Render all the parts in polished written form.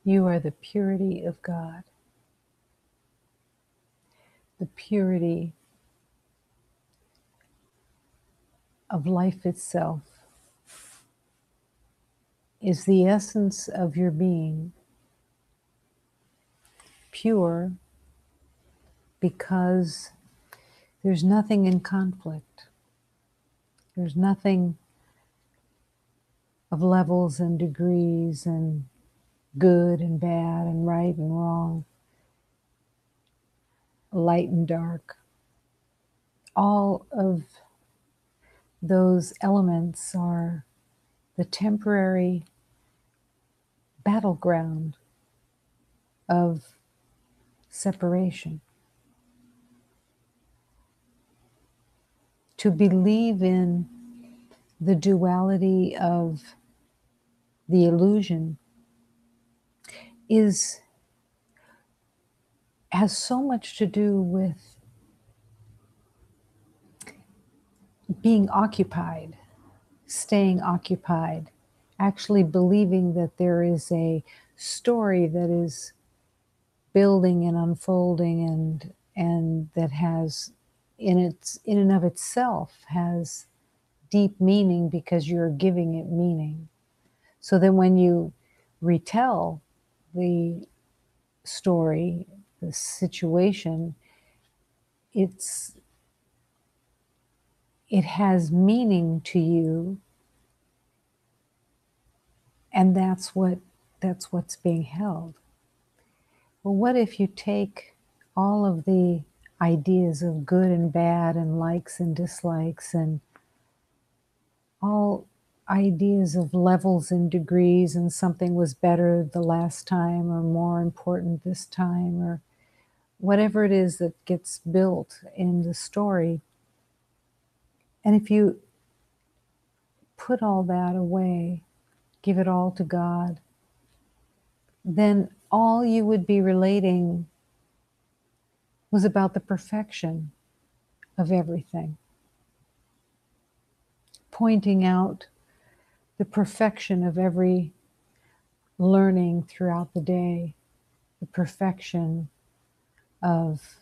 You are the purity of God, the purity of life itself is the essence of your being, pure because there's nothing in conflict. There's nothing of levels and degrees and good and bad and right and wrong, light and dark. All of those elements are the temporary battleground of separation. To believe in the duality of the illusion has so much to do with being occupied, staying occupied, actually believing that there is a story that is building and unfolding and that has in and of itself has deep meaning because you're giving it meaning. So then when you retell the story, the situation, it has meaning to you, and that's what's being held. Well, what if you take all of the ideas of good and bad and likes and dislikes and all ideas of levels and degrees, and something was better the last time or more important this time, or whatever it is that gets built in the story. And if you put all that away, give it all to God, then all you would be relating was about the perfection of everything, pointing out the perfection of every learning throughout the day, the perfection of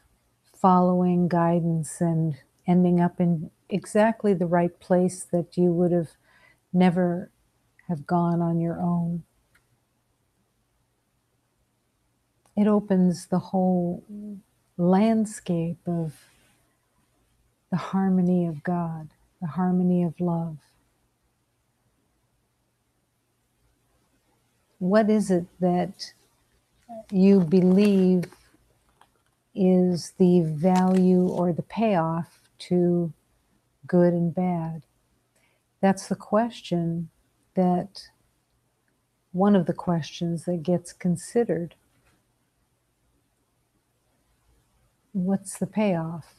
following guidance and ending up in exactly the right place that you would have never have gone on your own. It opens the whole landscape of the harmony of God, the harmony of love. What is it that you believe is the value or the payoff to good and bad? That's the question that, one of the questions that gets considered. What's the payoff?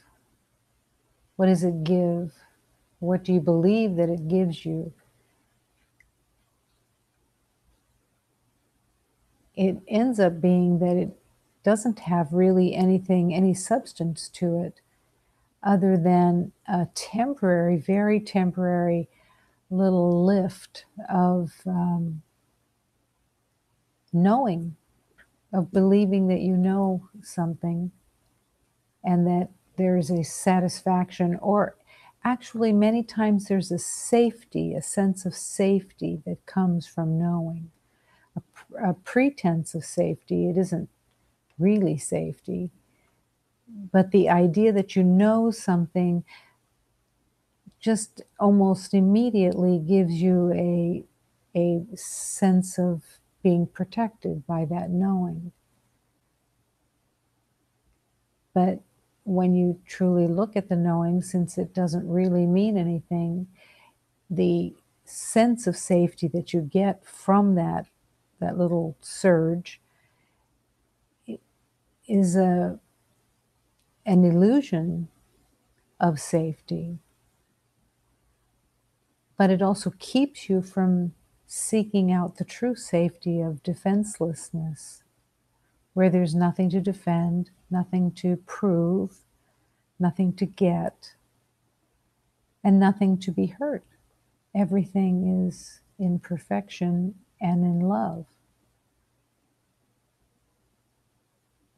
What does it give? What do you believe that it gives you? It ends up being that it doesn't have really anything, any substance to it, other than a temporary, very temporary little lift of knowing, of believing that you know something and that there's a satisfaction, or actually many times there's a safety, a sense of safety that comes from knowing. A pretense of safety. It isn't really safety, but the idea that you know something just almost immediately gives you a sense of being protected by that knowing. But when you truly look at the knowing, since it doesn't really mean anything, the sense of safety that you get from that little surge is an illusion of safety. But it also keeps you from seeking out the true safety of defenselessness, where there's nothing to defend, nothing to prove, nothing to get, and nothing to be hurt. Everything is in perfection and in love.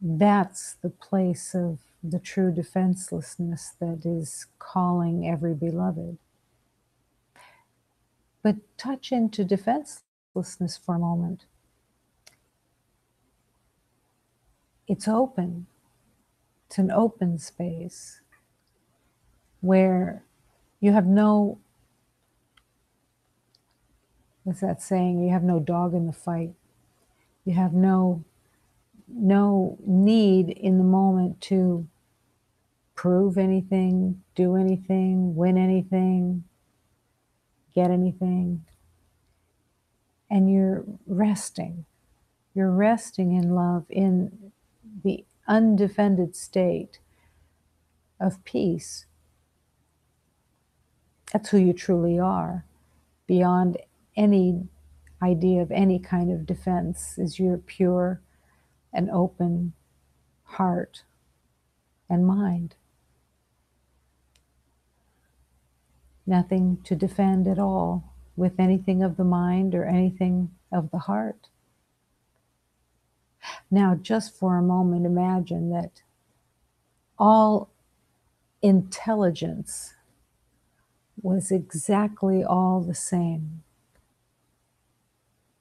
That's the place of the true defenselessness that is calling every beloved. But touch into defenselessness for a moment. It's open. It's an open space where you have no, what's that saying? You have no dog in the fight. You have no need in the moment to prove anything, do anything, win anything, get anything. And you're resting. You're resting in love, in the undefended state of peace. That's who you truly are. Beyond any idea of any kind of defense is your pure and open heart and mind. Nothing to defend at all with anything of the mind or anything of the heart. Now, just for a moment, imagine that all intelligence was exactly all the same.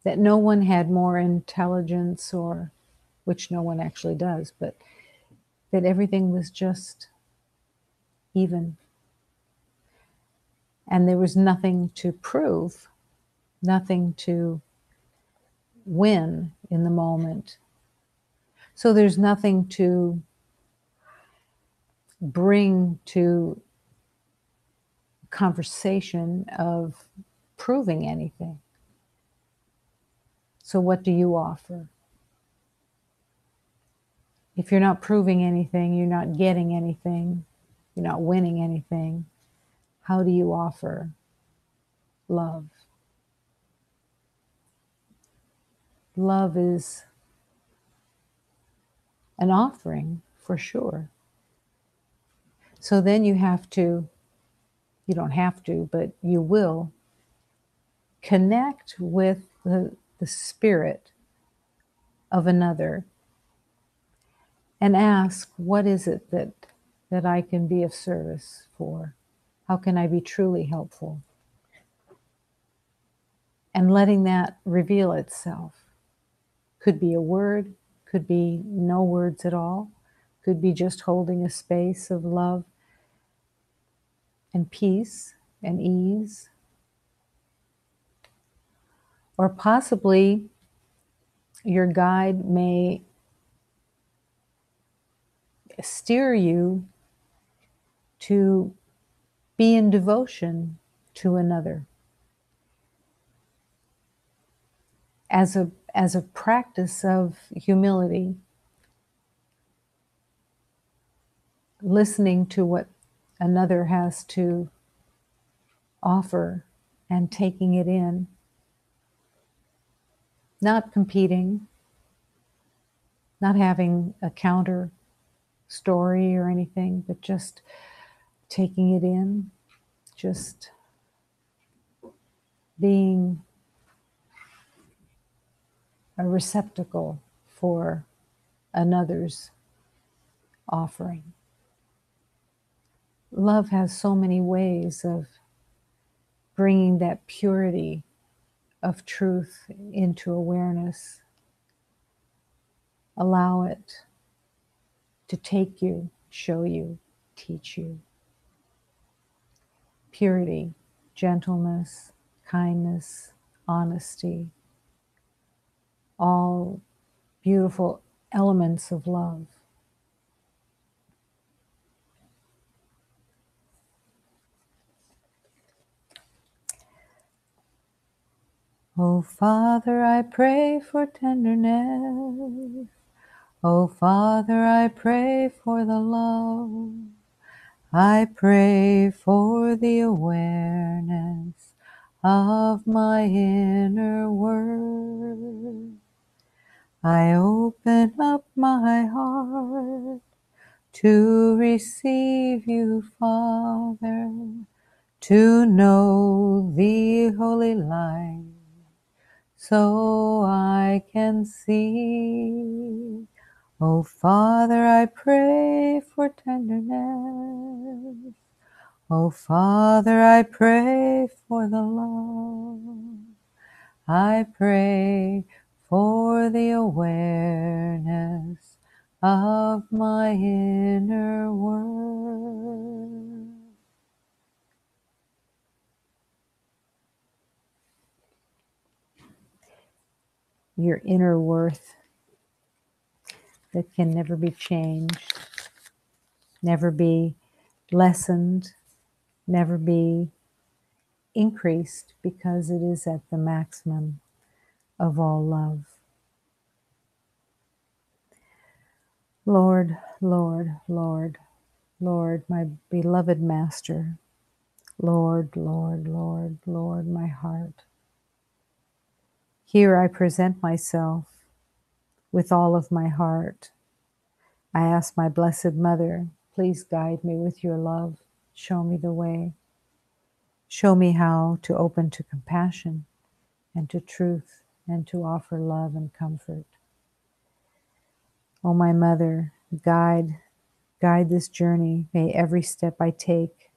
That no one had more intelligence, or which no one actually does, but that everything was just even. And there was nothing to prove, nothing to win in the moment. So there's nothing to bring to conversation of proving anything. So what do you offer? If you're not proving anything, you're not getting anything, you're not winning anything, how do you offer love? Love is an offering for sure. So then you don't have to, but you will connect with the spirit of another and ask, what is it that I can be of service for? How can I be truly helpful? And letting that reveal itself. Could be a word, could be no words at all, could be just holding a space of love and peace and ease. Or possibly your guide may steer you to be in devotion to another as a practice of humility, listening to what another has to offer and taking it in, not competing, not having a counter story or anything, but just taking it in, just being a receptacle for another's offering. Love has so many ways of bringing that purity of truth into awareness. Allow it to take you, show you, teach you. Purity, gentleness, kindness, honesty, all beautiful elements of love. Oh, Father, I pray for tenderness. Oh, Father, I pray for the love. I pray for the awareness of my inner world. I open up my heart to receive you, Father, to know the holy light, so I can see. O Father, I pray for tenderness. O Father, I pray for the love. I pray for the awareness of my inner worth. Your inner worth that can never be changed, never be lessened, never be increased, because it is at the maximum of all love. Lord, Lord, Lord, Lord, my beloved Master, Lord, Lord, Lord, Lord, my heart. Here I present myself with all of my heart. I ask my Blessed Mother, please guide me with your love. Show me the way. Show me how to open to compassion and to truth and to offer love and comfort. Oh, my Mother, guide this journey. May every step I take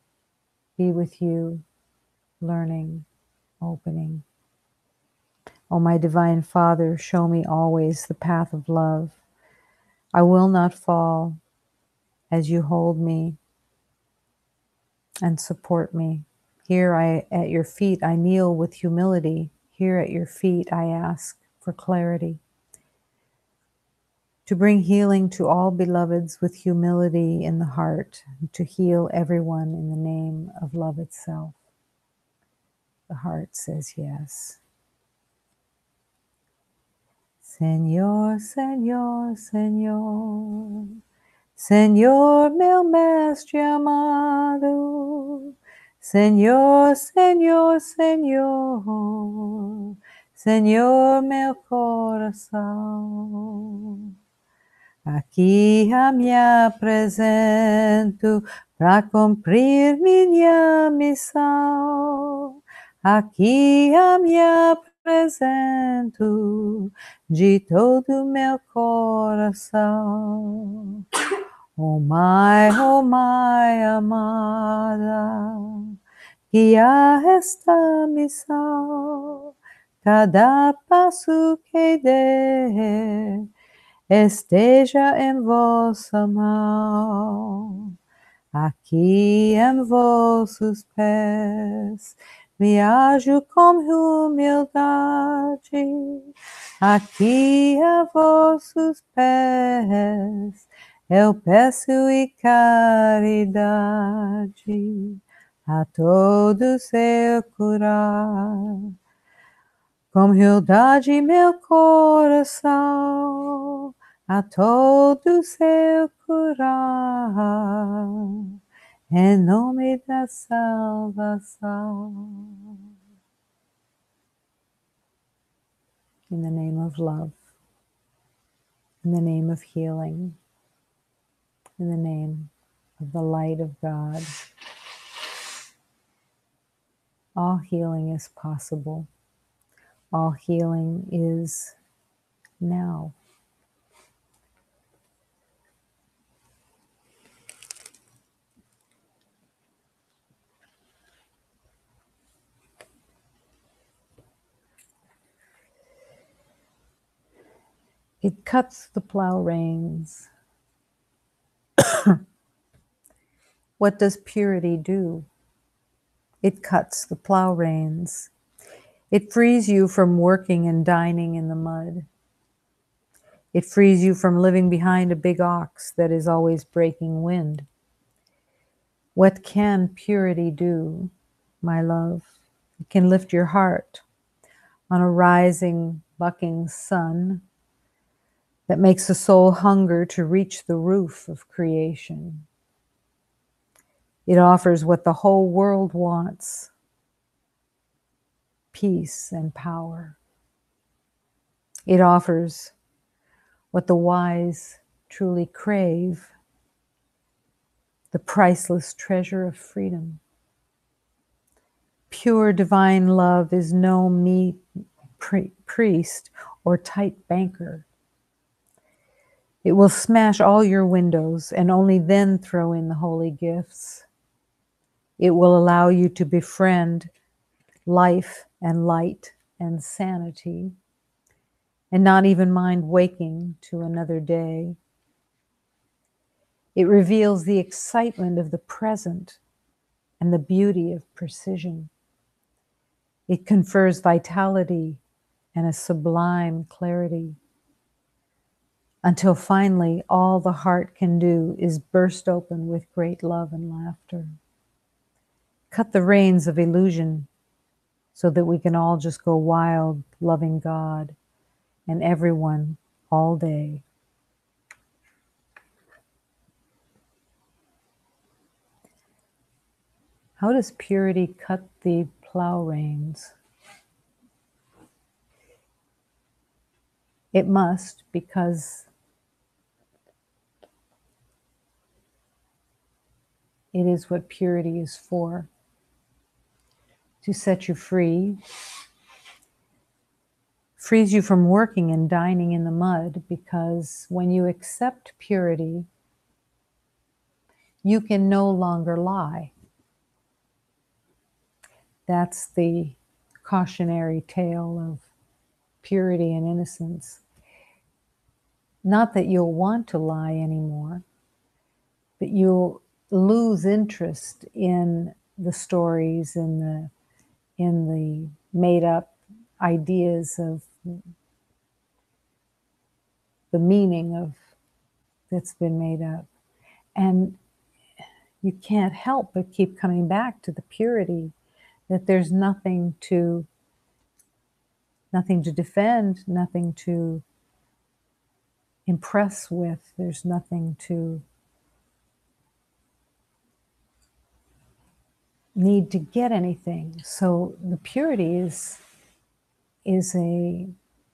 be with you, learning, opening. Oh, my Divine Father, show me always the path of love. I will not fall as you hold me and support me. Here at your feet, I kneel with humility. Here at your feet, I ask for clarity. To bring healing to all beloveds with humility in the heart, to heal everyone in the name of love itself. The heart says yes. Señor, Señor, Señor, Señor, meu mestre amado, Señor, Señor, Señor, Señor, meu coração. Aqui eu me apresento para cumprir minha missão. Aqui eu me apresento de todo meu coração. Oh my amada, guia esta missão. Cada passo que der esteja em vossa mão. Aqui em vossos pés me ajo com humildade. Aqui a vossos pés eu peço e caridade a todos eu curar. Com humildade meu coração a todos eu curar, em nome da salvação. In the name of love, in the name of healing, in the name of the light of God, all healing is possible. All healing is now. It cuts the plow reins. What does purity do? It cuts the plow reins. It frees you from working and dining in the mud. It frees you from living behind a big ox that is always breaking wind. What can purity do, my love? It can lift your heart on a rising, bucking sun that makes the soul hunger to reach the roof of creation. It offers what the whole world wants: peace and power. It offers what the wise truly crave: the priceless treasure of freedom. Pure divine love is no meek priest or tight banker. It will smash all your windows and only then throw in the holy gifts. It will allow you to befriend life and light and sanity and not even mind waking to another day. It reveals the excitement of the present and the beauty of precision. It confers vitality and a sublime clarity, until finally all the heart can do is burst open with great love and laughter. Cut the reins of illusion so that we can all just go wild, loving God and everyone all day. How does purity cut the plow reins? It must, because it is what purity is for, to set you free, frees you from working and dining in the mud, because when you accept purity, you can no longer lie. That's the cautionary tale of purity and innocence. Not that you'll want to lie anymore, but you'll lose interest in the stories and the made up ideas of the meaning of that's been made up. And you can't help but keep coming back to the purity, that there's nothing to defend, nothing to impress with, there's nothing to need to get anything. So the purity is a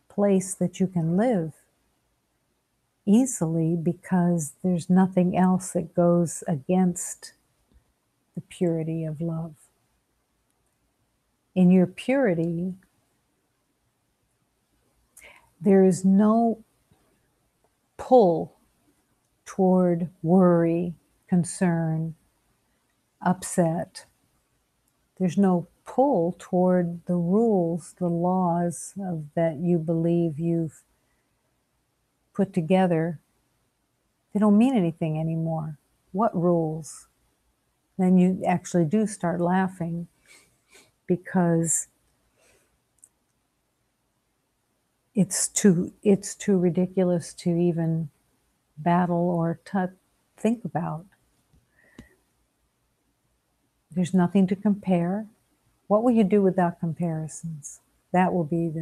place that you can live easily, because there's nothing else that goes against the purity of love. In your purity, there is no pull toward worry, concern, upset. There's no pull toward the rules, the laws that you believe you've put together. They don't mean anything anymore. What rules? Then you actually do start laughing, because it's too ridiculous to even battle or think about. There's nothing to compare. What will you do without comparisons? That will be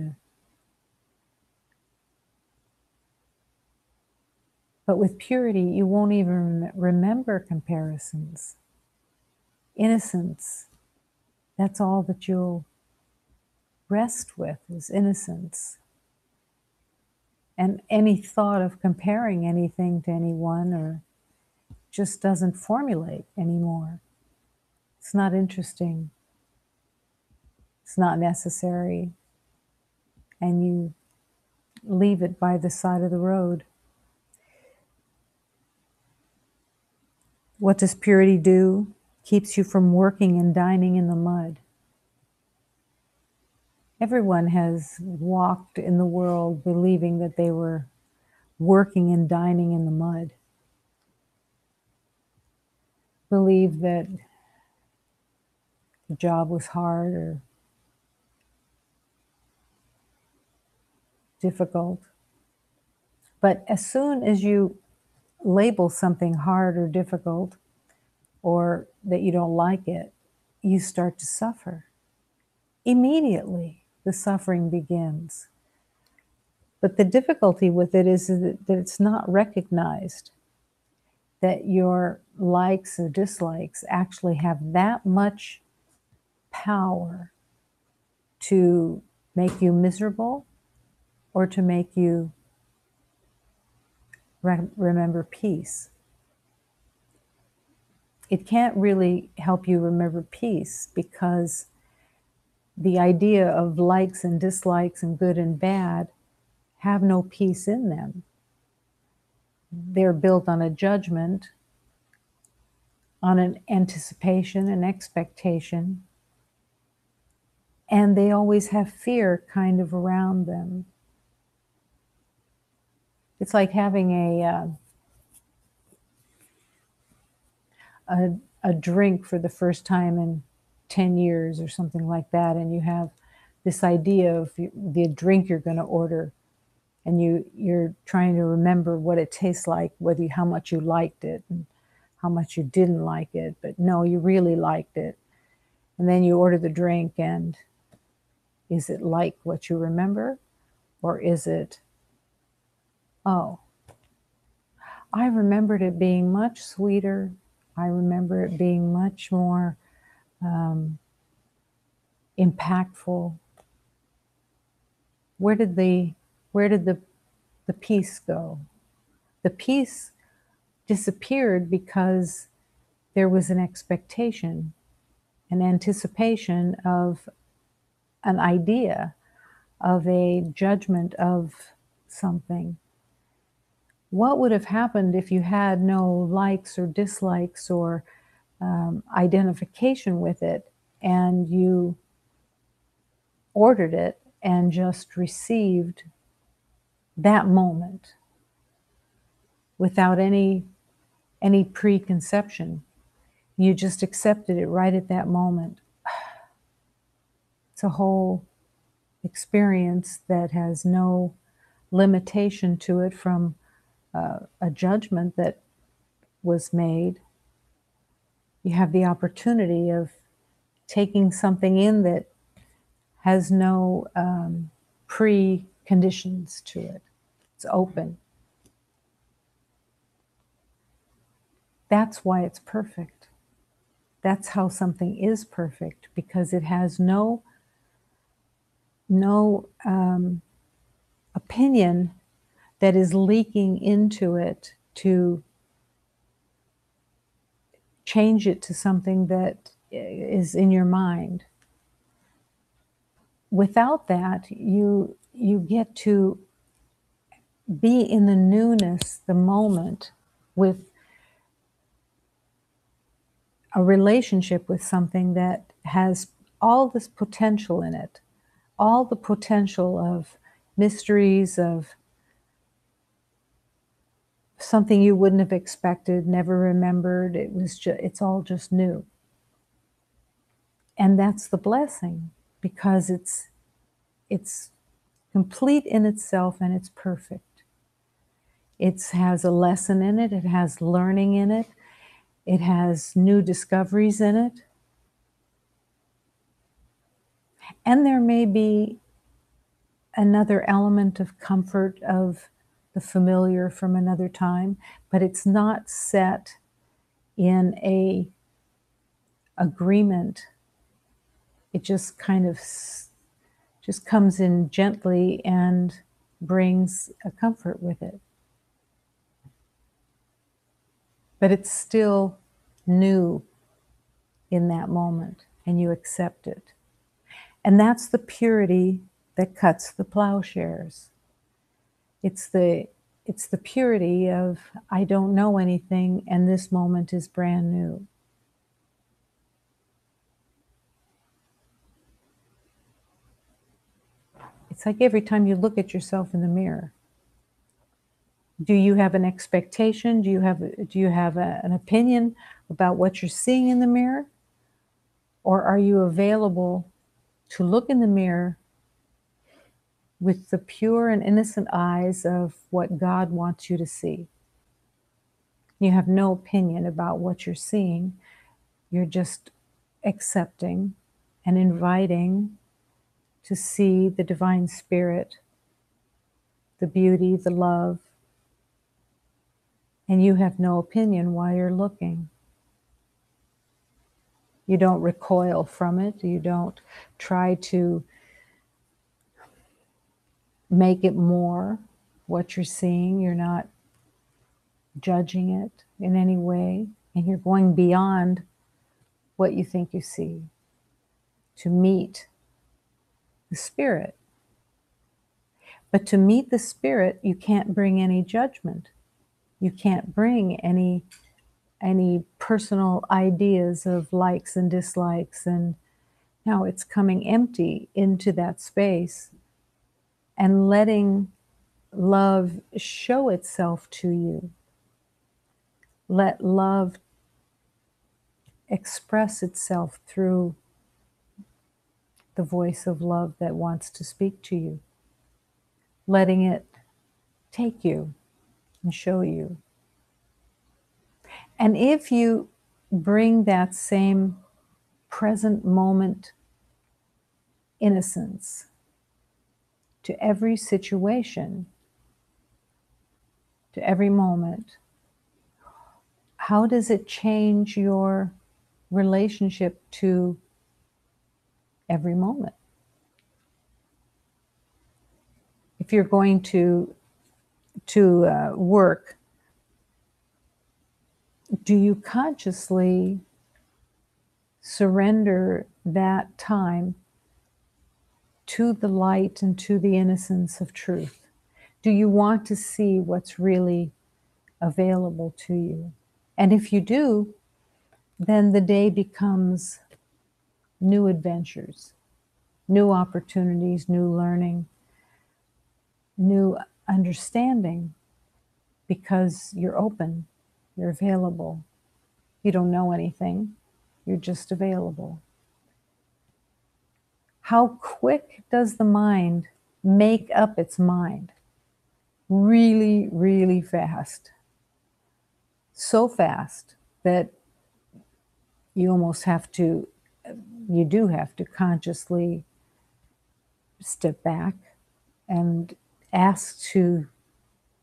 but with purity, you won't even remember comparisons. Innocence, that's all that you'll rest with, is innocence. And any thought of comparing anything to anyone or just doesn't formulate anymore. It's not interesting. It's not necessary. And you leave it by the side of the road. What does purity do? Keeps you from working and dining in the mud. Everyone has walked in the world believing that they were working and dining in the mud. Believed that the job was hard or difficult. But as soon as you label something hard or difficult, or that you don't like it, you start to suffer. Immediately, the suffering begins. But the difficulty with it is that it's not recognized, that your likes or dislikes actually have that much power to make you miserable or to make you remember peace. It can't really help you remember peace, because the idea of likes and dislikes and good and bad have no peace in them. They're built on a judgment, on an anticipation, an expectation, and they always have fear kind of around them. It's like having a drink for the first time in 10 years or something like that, and you have this idea of the drink you're going to order, and you're trying to remember what it tastes like, how much you liked it and how much you didn't like it, but no, you really liked it. And then you order the drink, and is it like what you remember? Or is it, oh, I remembered it being much sweeter. I remember it being much more impactful. Where did the peace go? The peace disappeared because there was an expectation, an anticipation of an idea, of a judgment of something. What would have happened if you had no likes or dislikes or identification with it, and you ordered it and just received that moment without any preconception? You just accepted it right at that moment. It's a whole experience that has no limitation to it from a judgment that was made. You have the opportunity of taking something in that has no preconditions to it. It's open. That's why it's perfect. That's how something is perfect, because it has no opinion that is leaking into it to change it to something that is in your mind. Without that, you get to be in the newness, the moment, with a relationship with something that has all this potential in it, all the potential of mysteries, of something you wouldn't have expected, never remembered. It's all just new. And that's the blessing, because it's complete in itself and it's perfect. It has a lesson in it, it has learning in it, it has new discoveries in it. And there may be another element of comfort of the familiar from another time, but it's not set in a agreement. It just kind of just comes in gently and brings a comfort with it. But it's still new in that moment, and you accept it. And that's the purity that cuts the plowshares. It's the purity of, I don't know anything, and this moment is brand new. It's like every time you look at yourself in the mirror. Do you have an expectation? Do you have an opinion about what you're seeing in the mirror? Or are you available to look in the mirror with the pure and innocent eyes of what God wants you to see? You have no opinion about what you're seeing. You're just accepting and inviting to see the divine spirit, the beauty, the love, and you have no opinion while you're looking. You don't recoil from it. You don't try to make it more what you're seeing. You're not judging it in any way, and you're going beyond what you think you see to meet the spirit. But to meet the spirit, you can't bring any judgment. You can't bring any personal ideas of likes and dislikes, and now it's coming empty into that space and letting love show itself to you. Let love express itself through the voice of love that wants to speak to you. Letting it take you and show you. And if you bring that same present moment innocence to every situation, to every moment, how does it change your relationship to every moment? If you're going to work, do you consciously surrender that time to the light and to the innocence of truth? Do you want to see what's really available to you? And if you do, then the day becomes new adventures, new opportunities, new learning, new understanding, because you're open, you're available. You don't know anything, you're just available. How quick does the mind make up its mind? Really, really fast. So fast that you almost have to, you do have to consciously step back and ask to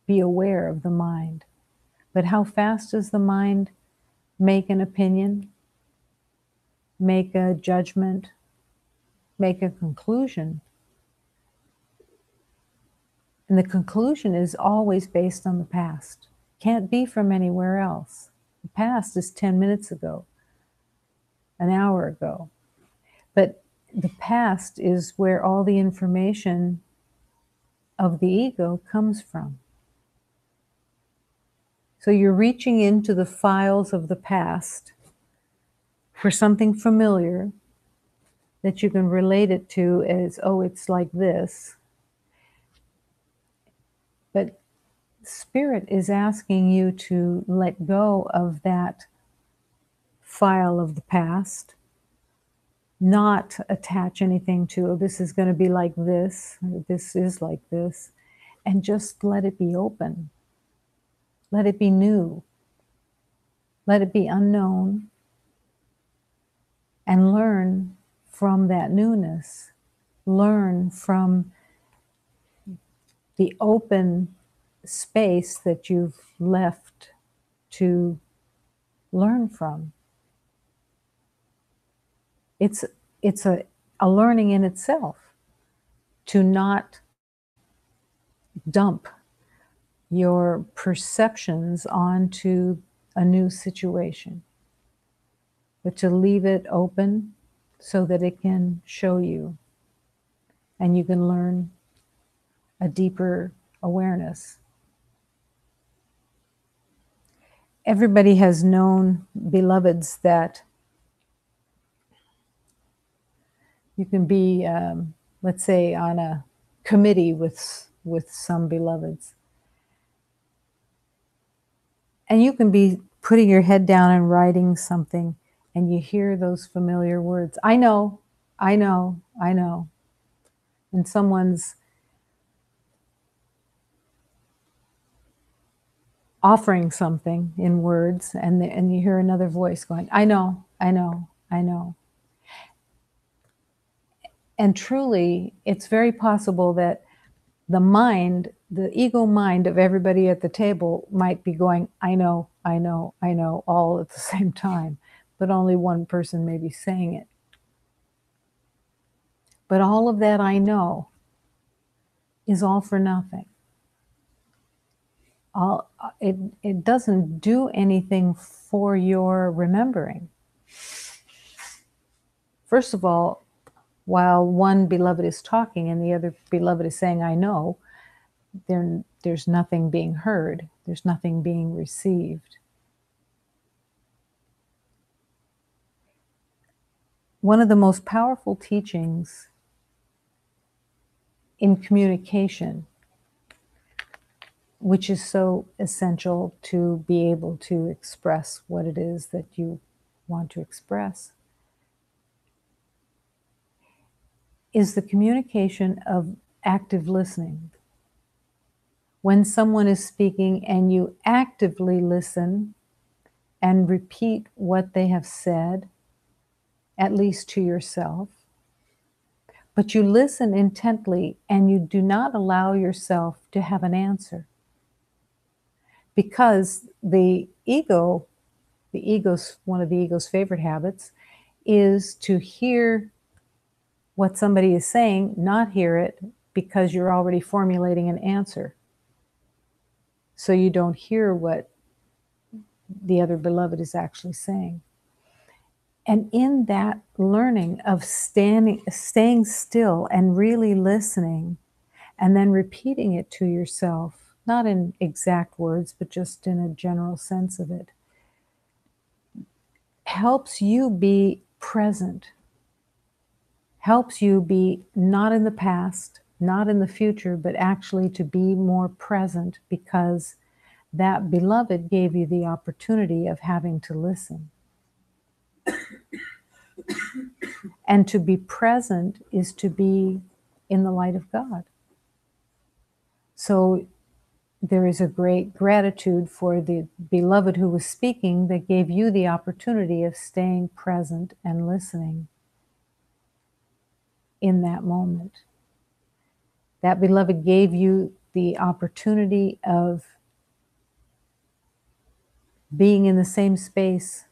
be aware of the mind. But how fast does the mind make an opinion, make a judgment, make a conclusion? And the conclusion is always based on the past. Can't be from anywhere else. The past is 10 minutes ago, an hour ago. But the past is where all the information of the ego comes from. So you're reaching into the files of the past for something familiar that you can relate it to as, oh, it's like this. But Spirit is asking you to let go of that file of the past, not attach anything to, oh, this is going to be like this, or this is like this, and just let it be open. Let it be new. Let it be unknown, and learn from that newness. Learn from the open space that you've left to learn from. It's a learning in itself to not dump your perceptions onto a new situation, but to leave it open so that it can show you and you can learn a deeper awareness. Everybody has known beloveds that you can be, let's say, on a committee with some beloveds. And you can be putting your head down and writing something, and you hear those familiar words. I know, I know, I know. And someone's offering something in words, and you hear another voice going, I know, I know, I know. And truly, it's very possible that the mind, the ego mind of everybody at the table might be going, I know, I know, I know, all at the same time, but only one person may be saying it. But all of that I know is all for nothing. It doesn't do anything for your remembering. First of all, while one beloved is talking and the other beloved is saying, I know, they're there's nothing being heard, there's nothing being received. One of the most powerful teachings in communication, which is so essential to be able to express what it is that you want to express, is the communication of active listening. When someone is speaking and you actively listen and repeat what they have said, at least to yourself, but you listen intently and you do not allow yourself to have an answer. Because one of the ego's favorite habits is to hear what somebody is saying, not hear it because you're already formulating an answer. So you don't hear what the other beloved is actually saying. And in that learning of staying still and really listening, and then repeating it to yourself, not in exact words, but just in a general sense of it, helps you be present, helps you be not in the past, not in the future, but actually to be more present, because that beloved gave you the opportunity of having to listen. And to be present is to be in the light of God. So there is a great gratitude for the beloved who was speaking that gave you the opportunity of staying present and listening in that moment. That beloved gave you the opportunity of being in the same space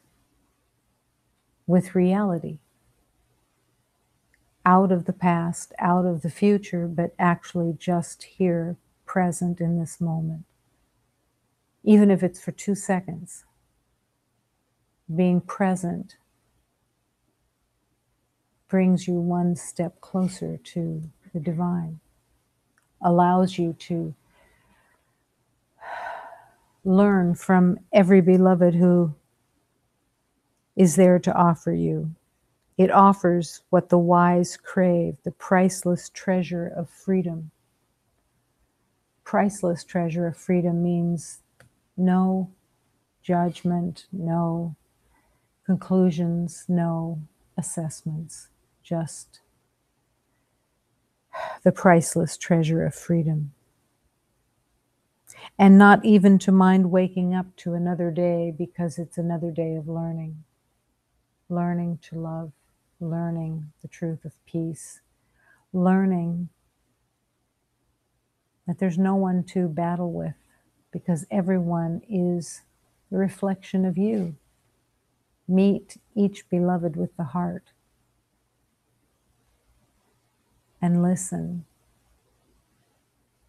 with reality, out of the past, out of the future, but actually just here, present in this moment. Even if it's for 2 seconds, being present brings you one step closer to the divine, allows you to learn from every beloved who is there to offer you. It offers what the wise crave, the priceless treasure of freedom. Priceless treasure of freedom means no judgment, no conclusions, no assessments, just the priceless treasure of freedom. And not even to mind waking up to another day, because it's another day of learning. Learning to love, learning the truth of peace, learning that there's no one to battle with, because everyone is the reflection of you. Meet each beloved with the heart and listen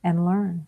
and learn.